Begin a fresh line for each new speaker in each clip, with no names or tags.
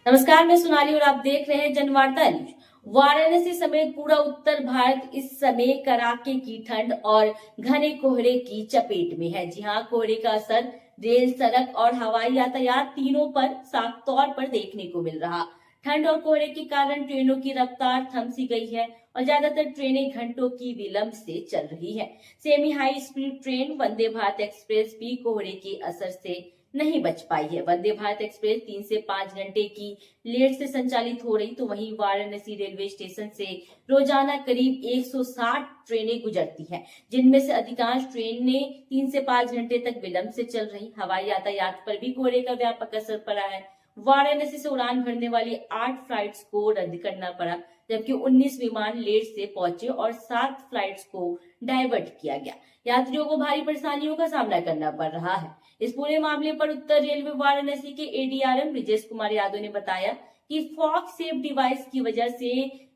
नमस्कार, मैं सोनाली और आप देख रहे हैं जनवार्ता न्यूज। वाराणसी समेत पूरा उत्तर भारत इस समय कड़ाके की ठंड और घने कोहरे की चपेट में है। जी हां, कोहरे का असर रेल, सड़क और हवाई यातायात तीनों पर साफ तौर पर देखने को मिल रहा। ठंड और कोहरे के कारण ट्रेनों की रफ्तार थम सी गई है और ज्यादातर ट्रेनें घंटों की विलंब से चल रही है। Semi high speed train Vande Bharat express भी कोहरे के असर से नहीं बच पाई है। वंदे भारत एक्सप्रेस 3 से 5 घंटे की लेट से संचालित हो रही, तो वहीं वाराणसी रेलवे स्टेशन से रोजाना करीब 160 ट्रेनें गुजरती हैं, जिनमें से अधिकांश ट्रेनें 3 से 5 घंटे तक विलंब से चल रही। हवाई यातायात पर भी कोहरे का व्यापक असर पड़ा है। वाराणसी से उड़ान भरने वाली 8 फ्लाइट्स को रद्द करना पड़ा, जबकि 19 विमान लेट से पहुंचे और 7 फ्लाइट्स को डाइवर्ट किया गया। यात्रियों को भारी परेशानियों का सामना करना पड़ रहा है। इस पूरे मामले पर उत्तर रेलवे वाराणसी के एडीआरएम ब्रिजेश कुमार यादव ने बताया कि फॉग सेफ डिवाइस की वजह से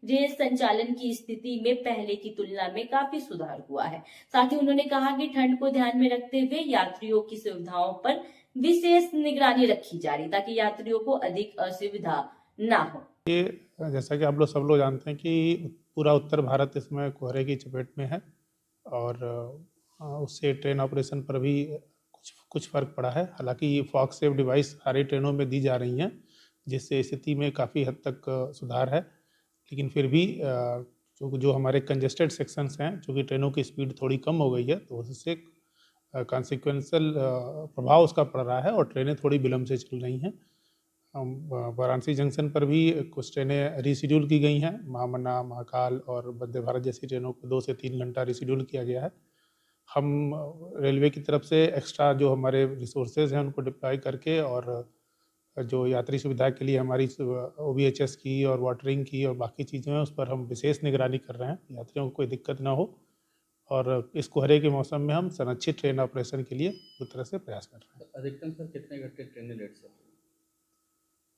रेल संचालन की स्थिति में पहले की तुलना में काफी सुधार हुआ है। साथ ही उन्होंने कहा कि ठंड को ध्यान में रखते हुए यात्रियों की सुविधाओं पर विशेष निगरानी रखी जा रही, ताकि यात्रियों को अधिक असुविधा ना हो।
ये जैसा कि आप लोग सब लोग जानते हैं कि पूरा उत्तर भारत इसमें कोहरे की चपेट में है और उससे ट्रेन ऑपरेशन पर भी कुछ फ़र्क पड़ा है। हालांकि ये फॉग सेफ डिवाइस सारी ट्रेनों में दी जा रही हैं, जिससे स्थिति में काफ़ी हद तक सुधार है। लेकिन फिर भी जो हमारे कंजेस्टेड सेक्शंस हैं, चूँकि ट्रेनों की स्पीड थोड़ी कम हो गई है, तो उससे कॉन्सिक्वेंशियल प्रभाव उसका पड़ रहा है और ट्रेनें थोड़ी विलम्ब से चल रही हैं। वाराणसी जंक्शन पर भी कुछ ट्रेनें रिशेड्यूल की गई हैं। महामना, महाकाल और वंदे भारत जैसी ट्रेनों को 2 से 3 घंटा रिशेड्यूल किया गया है। हम रेलवे की तरफ से एक्स्ट्रा जो हमारे रिसोर्सेज हैं उनको डिप्लॉय करके और जो यात्री सुविधा के लिए हमारी ओवीएचएस की और वाटरिंग की और बाकी चीज़ें हैं, उस पर हम विशेष निगरानी कर रहे हैं, यात्रियों को कोई दिक्कत ना हो। और इस कोहरे के मौसम में हम संरक्षित ट्रेन ऑपरेशन के लिए पूरी तरह से प्रयास कर रहे हैं।
अधिकतम सर कितने घंटे ट्रेनें लेट चल रही हैं?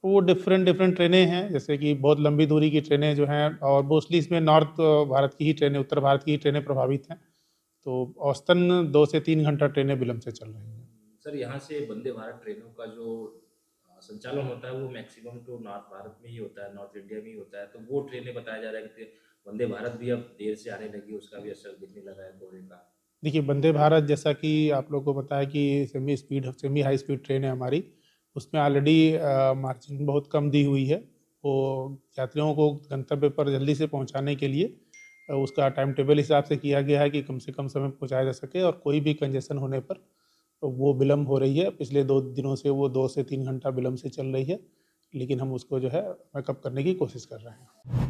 वो डिफरेंट ट्रेनें हैं, जैसे कि बहुत लंबी दूरी की ट्रेनें जो हैं, और मोस्टली इसमें नॉर्थ भारत की ही ट्रेनें, उत्तर भारत की ही ट्रेनें प्रभावित हैं। तो औसतन 2 से 3 घंटा ट्रेनें विलम्ब से चल रही हैं।
सर यहाँ से वंदे भारत ट्रेनों का जो संचालन होता है वो मैक्सिमम तो नॉर्थ भारत में ही होता है, नॉर्थ इंडिया में ही होता है। तो वो ट्रेनें बताया जा रहा है कि वंदे भारत भी अब देर से आने लगी, उसका भी असर दिखने लगा है कोहरे का।
देखिए, वंदे भारत जैसा कि आप लोगों को पता है कि सेमी हाई स्पीड ट्रेन है हमारी, उसमें ऑलरेडी मार्जिन बहुत कम दी हुई है। वो यात्रियों को गंतव्य पर जल्दी से पहुंचाने के लिए उसका टाइम टेबल हिसाब से किया गया है कि कम से कम समय पहुंचाया जा सके, और कोई भी कंजेशन होने पर तो वो विलम्ब हो रही है। पिछले 2 दिनों से वो 2 से 3 घंटा विलम्ब से चल रही है, लेकिन हम उसको जो है मेकअप करने की कोशिश कर रहे हैं।